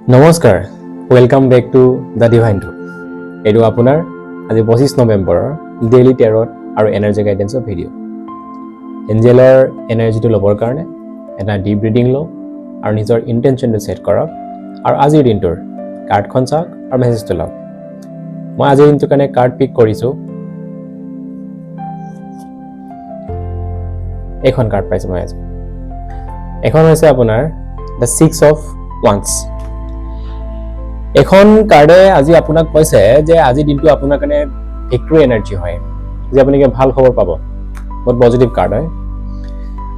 নমস্কাৰ, welcome back to the divine two. এইটো আপোনাৰ আজি 25 নৱেম্বৰৰ ডেইলি টেৰট আৰু এনাৰ্জি গাইডেন্সৰ ভিডিঅ'। এঞ্জেলৰ এনাৰ্জিটো ল'বৰ কাৰণে এটা ডিপ ব্ৰিডিং লওক আৰু নিজৰ ইণ্টেনশ্যনটো ছেট কৰক আৰু আজিৰ দিনটোৰ কাৰ্ডখন চাওক আৰু মেছেজটো লওক। মই আজিৰ দিনটোৰ কাৰণে কাৰ্ড পিক কৰিছোঁ। এইখন কাৰ্ড পাইছোঁ মই আজি। এখন হৈছে আপোনাৰ দ্য 6 অফ ওৱান্স। এখন কাৰ্ডে আজি আপোনাক কৈছে যে আজিৰ দিনটো আপোনাৰ কাৰণে ভিক্টৰী এনাৰ্জি হয়, যে আপুনি ভাল খবৰ পাব। বহুত পজিটিভ কাৰ্ড হয়।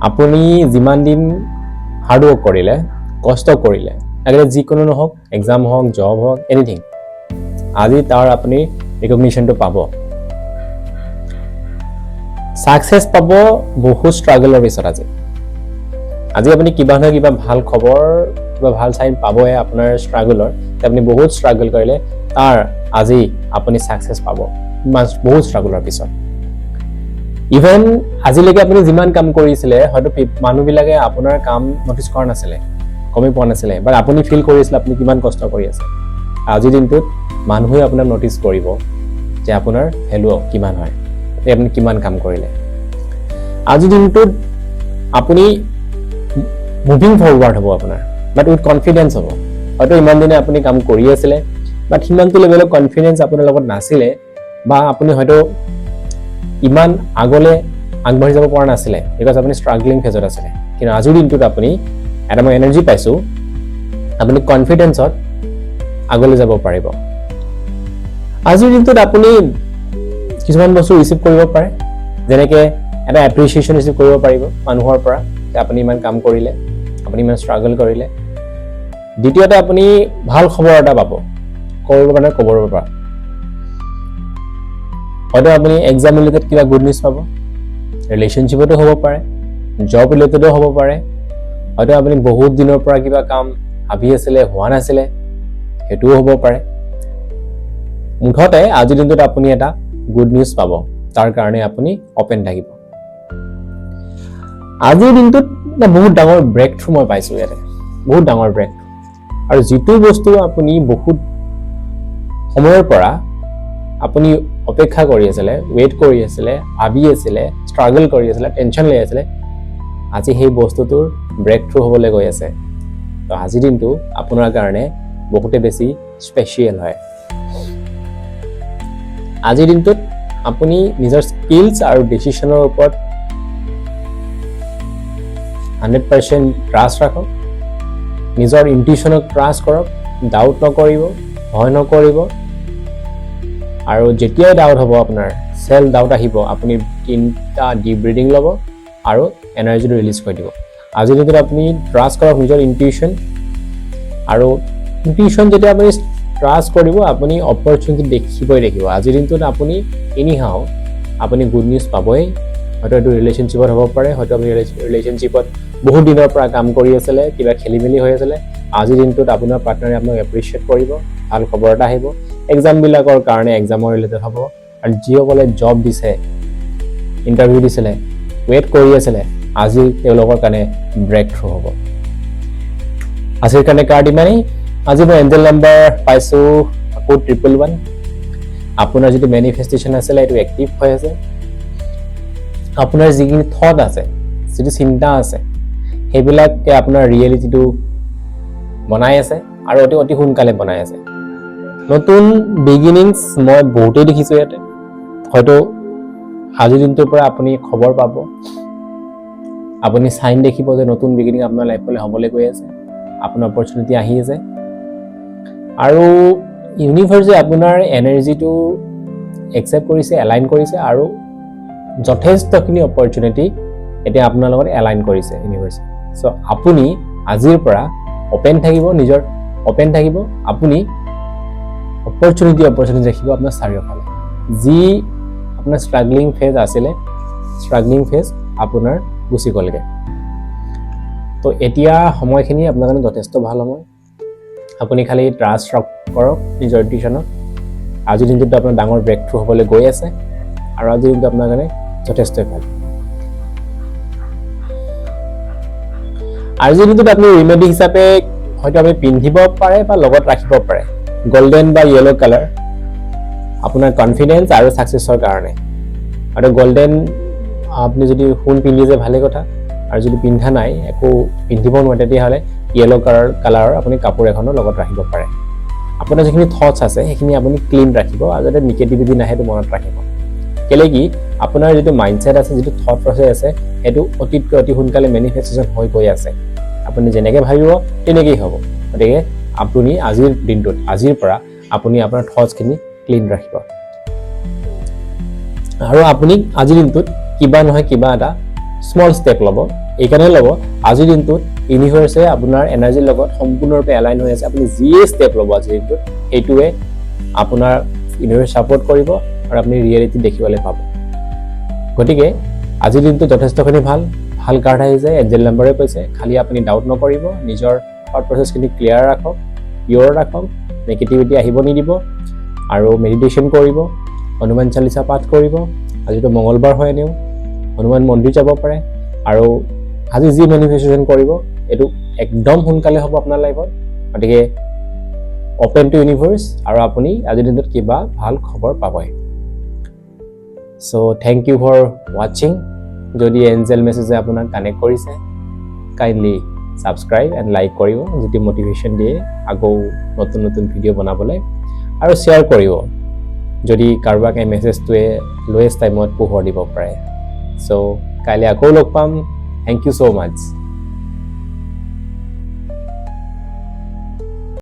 আপুনি যিমান দিন হাৰ্ড ৱৰ্ক কৰিলে, কষ্ট কৰিলে, লাগিলে যিকোনো নহওক, এক্সাম হওক, জব হওক, এনিথিং, আজি তাৰ আপুনি ৰিকগনিশ্যনটো পাব। ছাকচেছ পাব বহুত ষ্ট্ৰাগলৰ পিছত। আজি আপুনি কিবা নহয় কিবা ভাল খবৰ, কিবা ভাল চাইন পাবহে আপোনাৰ ষ্ট্ৰাগলৰ। আপুনি বহুত ষ্ট্ৰাগল কৰিলে, তাৰ আজি আপুনি ছাকচেছ পাব বহুত ষ্ট্ৰাগলৰ পিছত। ইভেন আজিলৈকে আপুনি যিমান কাম কৰিছিলে, হয়তো মানুহবিলাকে আপোনাৰ কাম নটিচ কৰা নাছিলে, গমেই পোৱা নাছিলে, বাট আপুনি ফিল কৰিছিলে আপুনি কিমান কষ্ট কৰি আছে। আজিৰ দিনটোত মানুহে আপোনাক নটিচ কৰিব যে আপোনাৰ ভেলু কিমান হয়, আপুনি কিমান কাম কৰিলে। আজিৰ দিনটোত আপুনি মুভিং ফৰৱাৰ্ড হ'ব আপোনাৰ, বাট উইথ কনফিডেঞ্চ হ'ব। হয়তো ইমান দিনে আপুনি কাম কৰি আছিলে, বাট সিমানটো লেভেলৰ কনফিডেঞ্চ আপোনাৰ লগত নাছিলে, বা আপুনি হয়তো ইমান আগলৈ আগবাঢ়ি যাব পৰা নাছিলে, বিকজ আপুনি ষ্ট্ৰাগলিং ফেজত আছিলে। কিন্তু আজিৰ দিনটোত আপুনি এটা মই এনাৰ্জি পাইছোঁ, আপুনি কনফিডেঞ্চত আগলৈ যাব পাৰিব। আজিৰ দিনটোত আপুনি কিছুমান বস্তু ৰিচিভ কৰিব পাৰে, যেনেকৈ এটা এপ্ৰিচিয়েশ্যন ৰিচিভ কৰিব পাৰিব মানুহৰ পৰা যে আপুনি ইমান কাম কৰিলে, আপুনি ইমান ষ্ট্ৰাগল কৰিলে। দ্বিতীয়তে আপুনি ভাল খবৰ এটা পাব ক'বৰ পৰা। হয়তো আপুনি এক্সাম ৰিলেটেড কিবা গুড নিউজ পাব, ৰিলেশ্যনশ্বিপতো হ'ব পাৰে, জব ৰিলেটেডো হ'ব পাৰে। হয়তো আপুনি বহুত দিনৰ পৰা কিবা কাম ভাবি আছিলে, হোৱা নাছিলে, সেইটোও হ'ব পাৰে। মুঠতে আজিৰ দিনটোত আপুনি এটা গুড নিউজ পাব, তাৰ কাৰণে আপুনি অপেন থাকিব। আজিৰ দিনটোত বহুত ডাঙৰ ব্ৰেক থ্ৰু মই পাইছোঁ ইয়াতে, বহুত ডাঙৰ ব্ৰেক থ্ৰু। আৰু যিটো বস্তু আপুনি বহুত সময়ৰ পৰা আপুনি অপেক্ষা কৰি আছিলে, ৱেইট কৰি আছিলে, ভাবি আছিলে, ষ্ট্ৰাগল কৰি আছিলে, টেনশ্যন লৈ আছিলে, আজি সেই বস্তুটোৰ ব্ৰেক থ্ৰু হ'বলৈ গৈ আছে। তো আজিৰ দিনটো আপোনাৰ কাৰণে বহুতে বেছি স্পেচিয়েল হয়। আজিৰ দিনটোত আপুনি নিজৰ স্কিলছ আৰু ডিচিশ্যনৰ ওপৰত 100% ট্ৰাষ্ট ৰাখক, নিজৰ ইনটিউশ্যনক ট্ৰাষ্ট কৰক, ডাউট নকৰিব, ভয় নকৰিব। আৰু যেতিয়াই ডাউট হ'ব, আপোনাৰ চেল্ফ ডাউট আহিব, আপুনি 3টা ডিপ ব্ৰিডিং ল'ব আৰু এনাৰ্জিটো ৰিলিজ কৰি দিব। আজিৰ দিনটোত আপুনি ট্ৰাষ্ট কৰক নিজৰ ইনটিউশ্যন, আৰু ইনটিউশ্যন যেতিয়া আপুনি ট্ৰাষ্ট কৰিব, আপুনি অপৰচুনিটি দেখিব। আজিৰ দিনটোত আপুনি এনিহাও আপুনি গুড নিউজ পাবই। হয়তো এইটো ৰিলেশ্যনশ্বিপত হ'ব পাৰে, হয়তো আপুনি ৰিলেশ্যনশ্বিপত বহুত দিনৰ পৰা কাম কৰি আছিলে, কিবা খেলি মেলি হৈ আছিলে। আজিৰ দিনটোত আপোনাৰ পাৰ্টনাৰে আপোনাক এপ্ৰিচিয়েট কৰিব, ভাল খবৰ এটা আহিব। এক্সামবিলাকৰ কাৰণে এক্সামৰ ৰিলেটেড হ'ব। আৰু যিসকলে জব দিছে, ইণ্টাৰভিউ দিছিলে, ৱেইট কৰি আছিলে, আজি তেওঁলোকৰ কাৰণে ব্ৰেক থ্ৰু হ'ব। আজিৰ কাৰণে কাৰ্ড ইমানেই। আজি মই এঞ্জেল নাম্বাৰ পাইছোঁ আকৌ 111। আপোনাৰ যিটো মেনিফেষ্টেশ্যন আছিলে এইটো এক্টিভ হৈ আছে। আপোনাৰ যিখিনি থট আছে, যিটো চিন্তা আছে, সেইবিলাকে আপোনাৰ ৰিয়েলিটিটো বনাই আছে, আৰু অতি সোনকালে বনাই আছে। নতুন বিগিনিংছ মই বহুতেই দেখিছোঁ ইয়াতে। হয়তো আজিৰ দিনটোৰ পৰা আপুনি খবৰ পাব, আপুনি চাইন দেখিব যে নতুন বিগিনিং আপোনাৰ লাইফলৈ হ'বলৈ গৈ আছে, আপোনাৰ অপৰচুনিটি আহি আছে। আৰু ইউনিভাৰ্ছে আপোনাৰ এনাৰ্জিটো একচেপ্ট কৰিছে, এলাইন কৰিছে, আৰু যথেষ্টখিনি অপৰচুনিটি এতিয়া আপোনাৰ লগত এলাইন কৰিছে ইউনিভাৰ্ছে। চ' আপুনি আজিৰ পৰা অপেন থাকিব, আপুনি অপৰচুনিটি দেখিব আপোনাৰ চাৰিওফালে। যি আপোনাৰ ষ্ট্ৰাগলিং ফেজ আছিলে, ষ্ট্ৰাগলিং ফেজ আপোনাৰ গুচি গ'লগে। তো এতিয়া সময়খিনি আপোনাৰ কাৰণে যথেষ্ট ভাল সময়। আপুনি খালি ট্ৰাষ্ট কৰক নিজৰ ইনটিউশ্যনক। আজিৰ দিনটোত আপোনাৰ ডাঙৰ ব্ৰেক থ্ৰু হ'বলৈ গৈ আছে, আৰু আজিৰ দিনটো আপোনাৰ কাৰণে যথেষ্টই ভাল। আজিৰ দিনটোত আপুনি ৰিমেডি হিচাপে হয়তো আপুনি পিন্ধিব পাৰে বা লগত ৰাখিব পাৰে গোল্ডেন বা ইয়েলো কালাৰ আপোনাৰ কনফিডেন্স আৰু সাকসেছৰ কাৰণে আৰু গোল্ডেন আপুনি যদি সোণ পিন্ধিছে ভালে কথা আৰু যদি পিন্ধা নাই একো পিন্ধিব নোৱাৰে তেতিয়াহ'লে ইয়েলো কালাৰৰ আপুনি কাপোৰ এখনৰ লগত ৰাখিব পাৰে আপোনাৰ যিখিনি থটস আছে সেইখিনি আপুনি ক্লিন ৰাখিব আৰু যাতে নিগেটিভিটি নাহে তো মনত ৰাখিব কেলে কি আপোনাৰ যিটো মাইন্ডসেট আছে যিটো থট প্ৰসেস আছে এটো অতি সোনকালে মেনিফেষ্টেশন হৈ গৈ আছে আপুনি যেনেকৈ ভাবিব তেনেকৈ হ'ব গতিকে আপুনি আজিৰ দিনটোত আজিৰ পৰা আপুনি আপোনাৰ থটসখিনি ক্লিন ৰাখিব আৰু আপুনি আজিৰ দিনটোত কিবা নহয় কিবা এটা স্মল ষ্টেপ ল'ব এইকাৰণে ল'ব আজিৰ দিনটোত ইউনিভাৰ্ছে আপোনাৰ এনাৰ্জিৰ লগত সম্পূৰ্ণৰূপে এলাইন হৈ আছে আপুনি যি ষ্টেপ ল'ব আজিৰ দিনটোত এইটোৱে আপোনাৰ ইউনিভাৰ্ছ সাপোৰ্ট কৰিব আৰু আপুনি ৰিয়েলিটি দেখিবলৈ পাব গতিকে আজিৰ দিনটো যথেষ্টখিনি ভাল কাৰ্ড আহিছে এঞ্জেল নাম্বাৰে কৈছে খালি আপুনি ডাউট নকৰিব নিজৰ থট প্ৰসেছখিনি ক্লিয়াৰ ৰাখক পিয়ৰ ৰাখক নেগেটিভিটি আহিব নিদিব আৰু মেডিটেশ্যন কৰিব হনুমান চালিসা পাঠ কৰিব আজিতো মঙ্গলবাৰ হয় এনেও হনুমান মন্দিৰ যাব পাৰে আৰু আজি যি মেনিফেষ্টেশ্যন কৰিব এটো একদম সোনকালে হ'ব আপোনাৰ লাইফত গতিকে ওপেন টু ইউনিভাৰ্ছ আৰু আপুনি আজিৰ দিনটোত কিবা ভাল খবৰ পাবই so thank you for watching যদি এঞ্জেল মেছেজে আপোনাক কানেক্ট কৰিছে কাইন্ডলি সাবস্ক্ৰাইব এণ্ড লাইক কৰিব যেতি মোটিভেশ্যন দিয়ে আগৌ নতুন ভিডিঅ' বনাবলৈ আৰু শ্বেয়াৰ কৰিব যদি কাৰোবাক এই মেছেজটোৱে লোৱেষ্ট টাইমত পোহৰ দিব পাৰে সো কাইলৈ আকৌ লগ পাম থ্যাংক ইউ সো মাচ